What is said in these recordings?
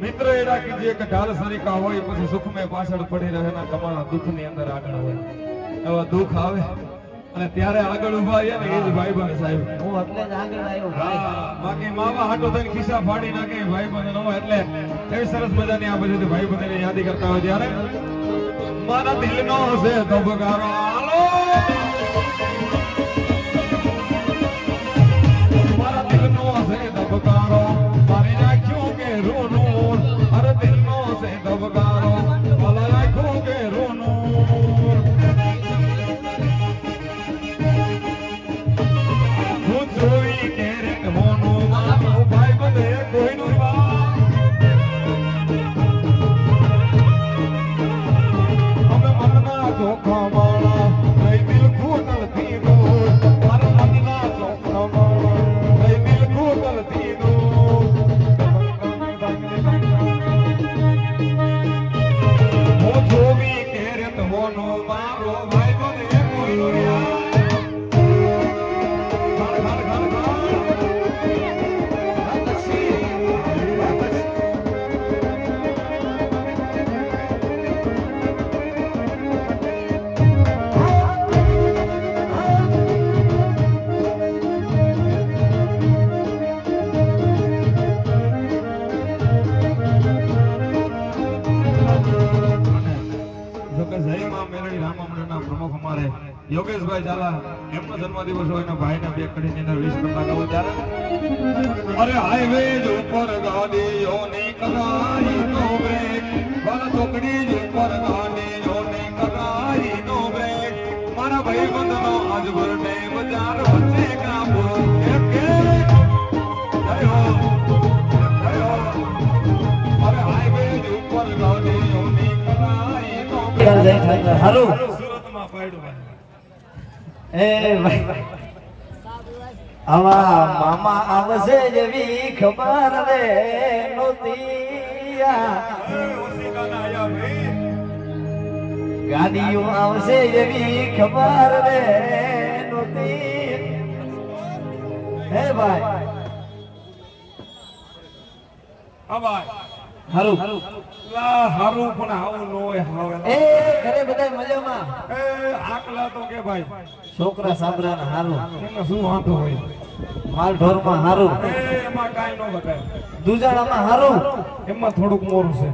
મિત્ર એડા કીજીએ કે ઢાલ સરીકા હોય પછી સુખ મે પાછળ પડી રહે ના તમારા દુઃખ ની અંદર આગળ હોય એવા દુઃખ આવે અને ત્યારે આગળ ઉભા રહ્યા ને એ જ ભાઈબંધ સાહેબ હું એટલે જ આગળ આવ્યો હા બાકી માવા હાટો થઈને ખિસ્સા ફાડી નાખે ભાઈબંધ નો એટલે એવી સરસ મજાની આ બધી ભાઈબંધ ને યાદી કરતા હોય ત્યારે મારા દિલનો છે ધબકારો હાલો મારા દિલનો છે ધબકારો મારી નાખ્યું કે રોનું અરે દિલનો છે ધબકારો ભલા નાખ્યું કે રોનું હું જોઈ કે રે મોનું મારો ભાઈ બધે કોઈનું અમે મનના ચોખા માળા નહીં દિલ ખૂટલ પીનો મારા મનના ચોખા માળા નહીં દિલ ખૂટલ પીનો હું જોવી કે રે મોનો મારો ભાઈ બધે કોઈનું યોગેશભાઈ ઝાલા એમનો જન્મદિવસ હોય ને ભાઈને બે કડીની અંદર વિશ કરતા કહું ત્યારે અરે હાઈવે ઉપર ગાડીઓની કરાઈ નો બ્રેક ભલે ચોકડી ઉપર ગાડીઓની કરાઈ નો બ્રેક મારા ભાઈબંધનો આજ બરડે બજાર વચ્ચે કાપો અરે હાઈવે ઉપર ગાડીઓની કરાઈ નો બ્રેક હારું સુરતમાં પાડ્યું એ ભાઈ આવા મામા આવશે જેવી ખબર રે નોતિયા ગાડીઓ આવશે જેવી ખબર રે નોતી હે ભાઈ હા ભાઈ હારું લા હારું પણ આવું નો હોય હવે એ ઘરે બધા મજામાં એ આકલા તો કે ભાઈ છોકરા સાબરા ને હારું એમાં શું વાંધો હોય માલ ઢોર માં હારું એમાં કાઈ નો ઘટાય દુજાણા માં હારું એમાં થોડુંક મોરું છે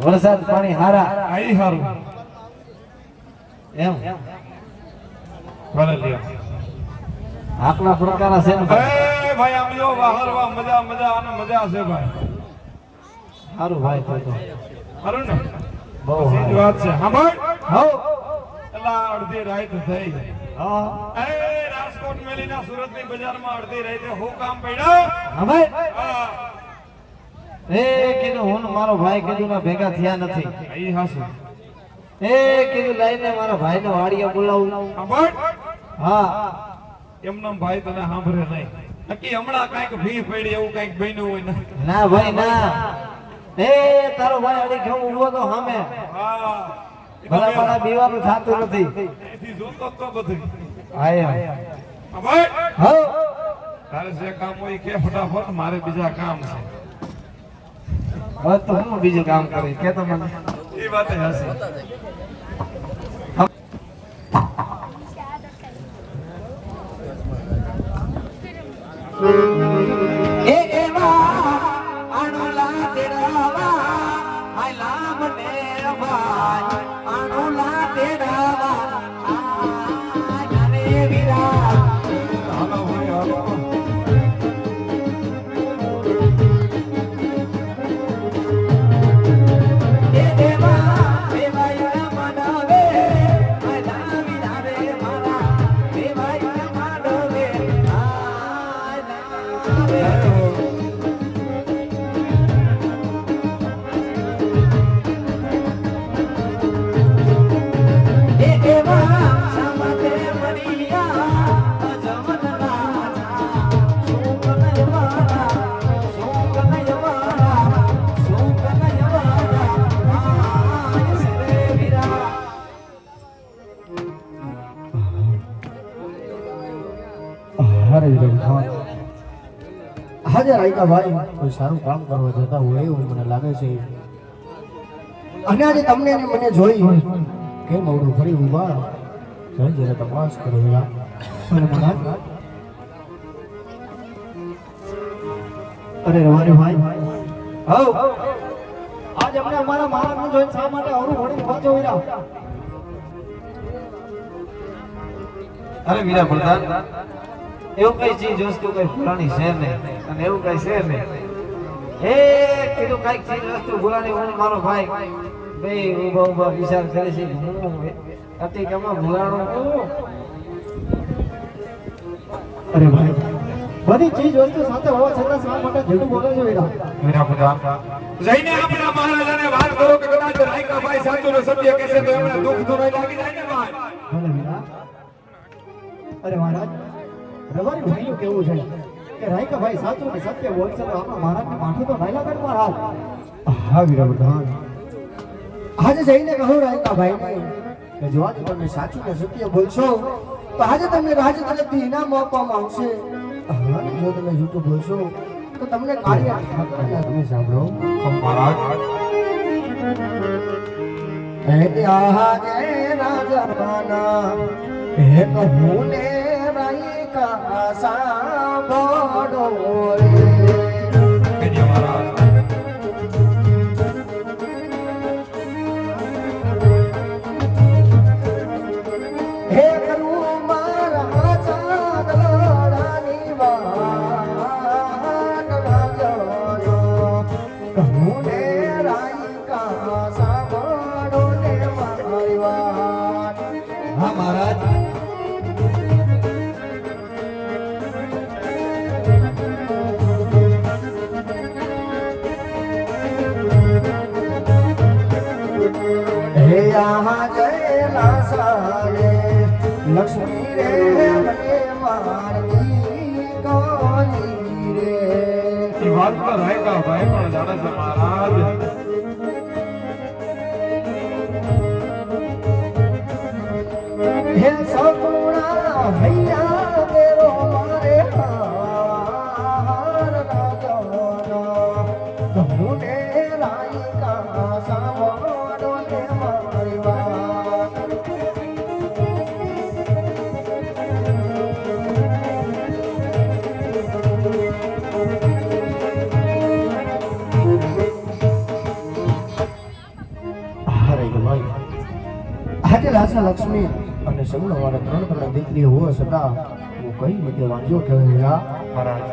વરસાદ પાણી હારા આઈ હારું એમ ભલે લ્યો આકલા પ્રકારના છે ને ભાઈ એ ભાઈ આમ જો વાહરવા મજા મજા અને મજા છે ભાઈ હારું ભાઈ તો હારું ને બહુ સીધી વાત છે હા ભાઈ હો એલા અડધી રાત થઈ હા એ રાજકોટ મેલીના સુરતની બજારમાં અડધી રાતે હું કામ પડ્યા હા ભાઈ હા એ કીધું હું ને મારો ભાઈ કીધું ના ભેગા થયા નથી ઈ હાસુ એ કીધું લઈને મારા ભાઈ ને વાડિયા બોલાવું હા ભાઈ હા એમનો ભાઈ તને સાંભળે નહીં નક્કી હમણાં કઈક ભી પડી એવું કઈક બન્યું હોય ને ના ભાઈ ના એ તારો ભાઈ અડી ખાવ ઉભો તો સામે હા ભલા ભલા બીવાનું થાતું નથી એથી જોતો તો બધું આયા હા ભાઈ હો તારે જે કામ હોય કે ફટાફટ મારે બીજા કામ છે હવે તો હું બીજું કામ કરી કે તો મને એ વાત હાસી. એ એવા અણુલા તેરાવા આયલા મને ભાઈ અણુલા તેરાવા આને વીરા હાલો ભાઈ હાલો. એ દેવા દેવાય મનાવે આયલા વીરા રે મારા દેવાય મનાવે આયલા રે હાજર આયકા ભાઈ કોઈ સારું કામ કરવા જતા હોય એવું મને લાગે છે અને આજે તમને અને મને જોઈ કેમ અવડું ફરી ઊભા જરા તપાસ કરો યાર અરે મહારાજ અરે રવાને ભાઈ હો આજ અમને અમારા મહારાજને જોઈને શા માટે અવરું વળી ઊભા છો વીરા અરે વીરા પ્રધાન એવું કઈ ચીજ વસ્તુ કઈ ફલાણી છે નહીં અને એવું કઈ છે નહીં એ કીધું કઈક ચીજ વસ્તુ ફલાણી હું મારો ભાઈ બે ઉભા ઉભા વિચાર કરે છે હું અતિકમાં ભૂલાણો અરે ભાઈ બધી ચીજ વસ્તુ સાથે હોવા છતાં શા માટે જૂઠું બોલે છે વીરા વીરા પ્રધાન જઈને આપણા મહારાજાને વાત કરો કે કદાચ રાયકાભાઈ સાચું ને સત્ય કહેશે તો એમને દુઃખ તો નહીં લાગી જાય ને ભાઈ. ભલે વીરા અરે મહારાજ રવારી ભાઈનું કેવું છે કે રાયકા ભાઈ સાચું ને સત્ય બોલશે તો આપણા મહારાજને માથું તો નાયલા કરી મહારાજ હા વીરા પ્રધાન આજે જઈને કહું રાયકા ભાઈને કે જો આજે તમે સાચું ને સત્ય બોલશો તો આજે તમને રાજ તરફથી ઇનામ આપવામાં આવશે અને જો તમે જૂઠું બોલશો તો તમને કાર્ય તમે સાંભળો મહારાજ આજે રાજાના હે કહું ને રાયકા સાંભળો કહેજો મહારાજ. હે કરું મારા ચાંદલાની વાત રાજો કહું ને રાયકા સાંભળો ને મારી વાત હા મહારાજ હે આહા જયલા સાલે લક્ષ્મી રે મને મારતી કોની રે એ વાત તો રાયકાભાઈ પણ જાણે છે મહારાજ. હે સગુણા ભૈયા તેરો મારે હાર રાજાનો કહું ને રાયકા સાંભળો ને મારી વાત અરે ભાઈ આજે રાજા લક્ષ્મી અને સગુણા વાળા ત્રણ દીકરી હોવા છતાં હું કઈ રીતે વાંચ્યો કે મહારાજ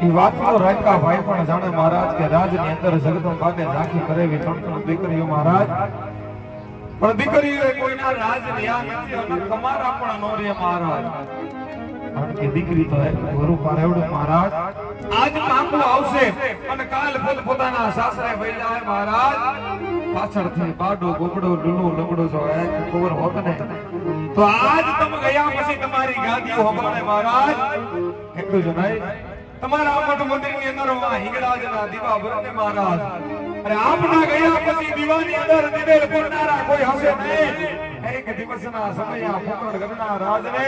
એ વાત તો રાયકાભાઈ પણ જાણે મહારાજ કે રાજની અંદર જગદંબાને ઝાંખી કરેવી ત્રણ દીકરીઓ મહારાજ પણ દીકરીઓ કોઈના રાજ રહ્યા નથી અને તમારા પણ નો રે મહારાજ. કારણ કે દીકરી તો એક ગુરુ પારેવડું મહારાજ. આજ કામો આવશે અને કાલ પોતાના સાસરે વઈ જાય મહારાજ. પાછળથી બાડો ગોબડો ડુલો લંગડો જો એક ખબર હોત ને તો આજ તમે ગયા પછી તમારી ગાદીઓ હંભાળે મહારાજ. એટલું જ નહીં તમારા મઠ મંદિરની અંદર હિંગળાજના દીવા બરને મહારાજ. અરે આપના ગયા પછી દીવાની અંદર દિવેલ પૂરનારા કોઈ હશે નહીં. એક દિવસના સમય ફૂકણ ગણના રાજને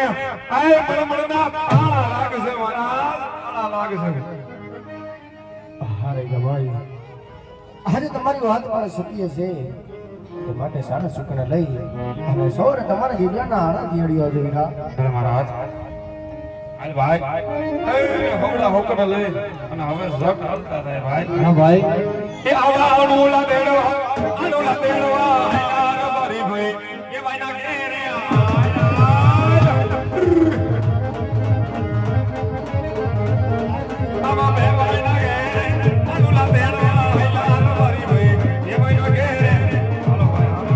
આય મળમળના તાળા લાગશે મહારાજ, તાળા લાગશે. અરે ભાઈ આજે તમારી વાત પણ સત્ય છે તે માટે સારા સુકને લઈ અને સૌરે તમારા જીવલાના આણા દીડ્યો છે વીરા. અરે મહારાજ હાલ ભાઈ એ હોકડા હોકડા લઈ અને હવે ઝટ હાલતા થાય ભાઈ. હા ભાઈ એ આવા અણુલા દેડવા આના મારી ભાઈ એ ભાઈના ઘેરે આવા બે ભાઈના ઘેરે અણુલા દેડવા આના મારી ભાઈ એ ભાઈના ઘેરે હાલો ભાઈ હાલો.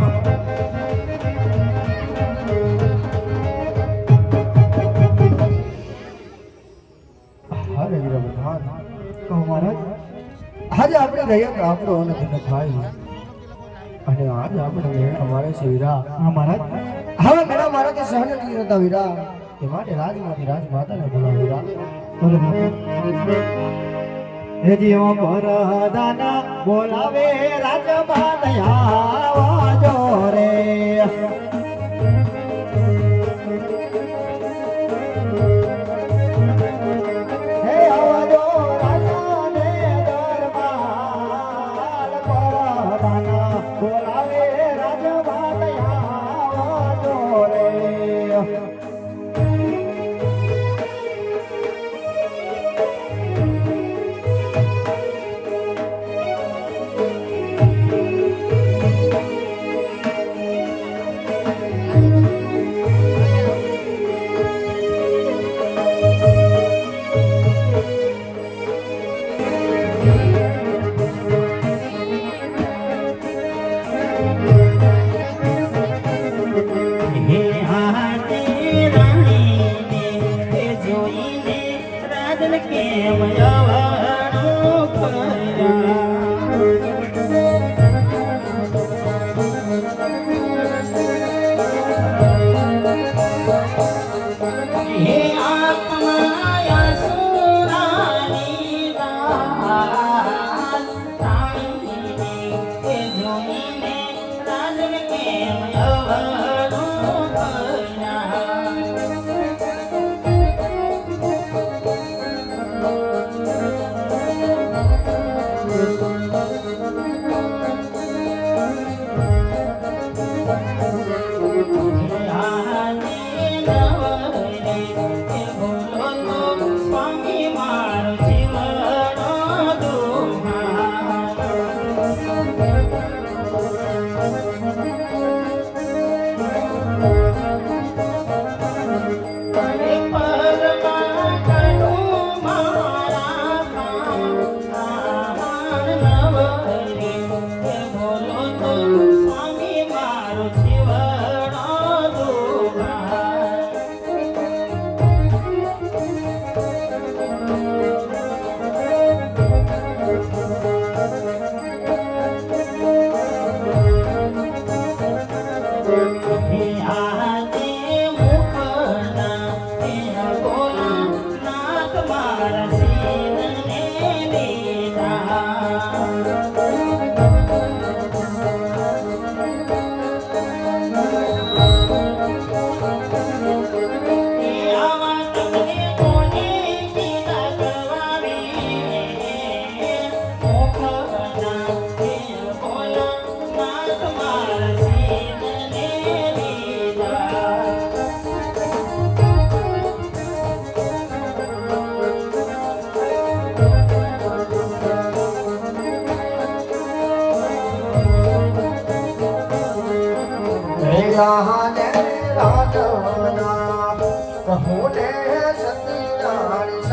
અરે વીરા પ્રધાન કહો મહારાજ આજે આપણે રહ્યા આપણો અને તને ભાઈ અને આજે આપણે મેળા મારે છે વીરા. હા મહારાજ હવે મેળા મારાથી સહન નથી રહેતા વીરા. તે માટે રાજમાંથી રાજમાતાને બોલાવો વીરા. હે જીવો પરદાના બોલાવે રાજમાતા આવાજો રે. હે આવાજો રાજાને દરબાર પરદાના બોલાવે રાજમાતા આવાજો રે. રાજાને રાજના કહું ને સતીનારી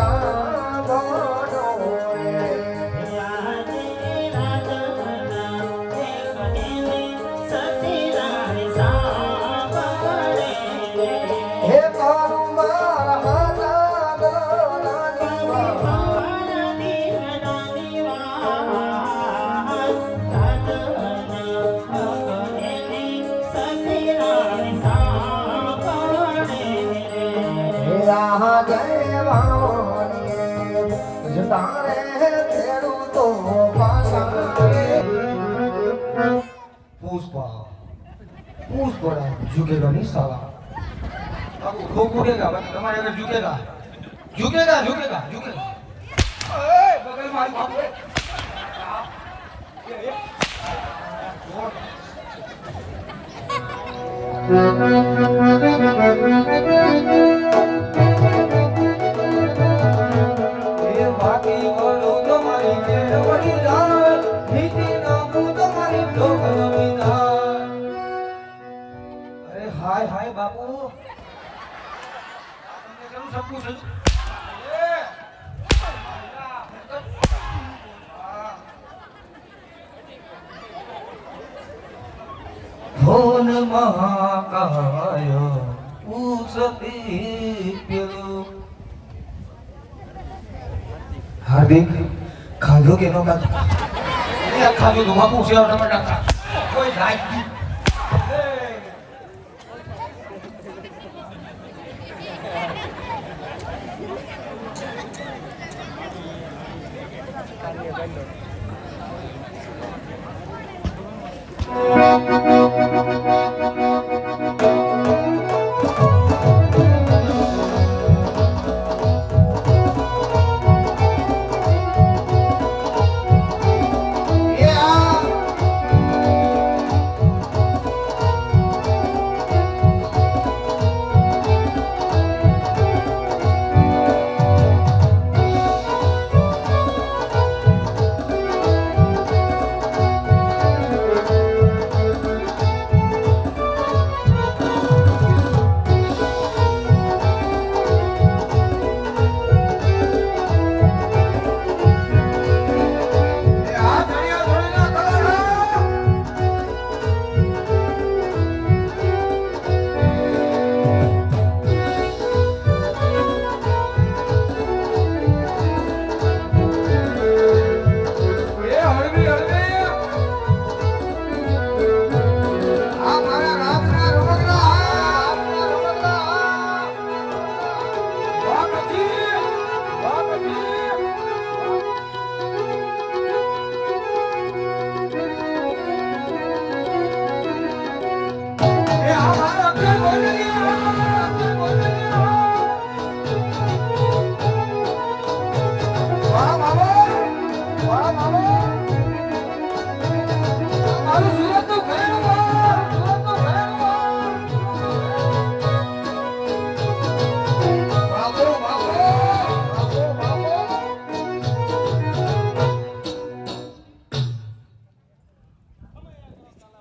સાંભળો રે. હે તારું મારા पुष्पा झुकेगा नहीं साला. अब खूब उड़ेगा बाकी तुम्हारे अगर झुकेगा झुकेगा झुकेगा झुकेगा. बगल में बाप रे. એ બાકી વળું તમારી કેળવણી દાન, નીતિ નામું તમારી ઢોકળની દાન. અરે હાય હાય બાપુ, આપણને કેમ સપનું છે? ભોન મહાકાય ઉસતી પેલું. હાર્દિક ખાધો કે નો ખાધો? ખાધો તો બાપુ સેવ ટમેટા કોઈ લાઈટ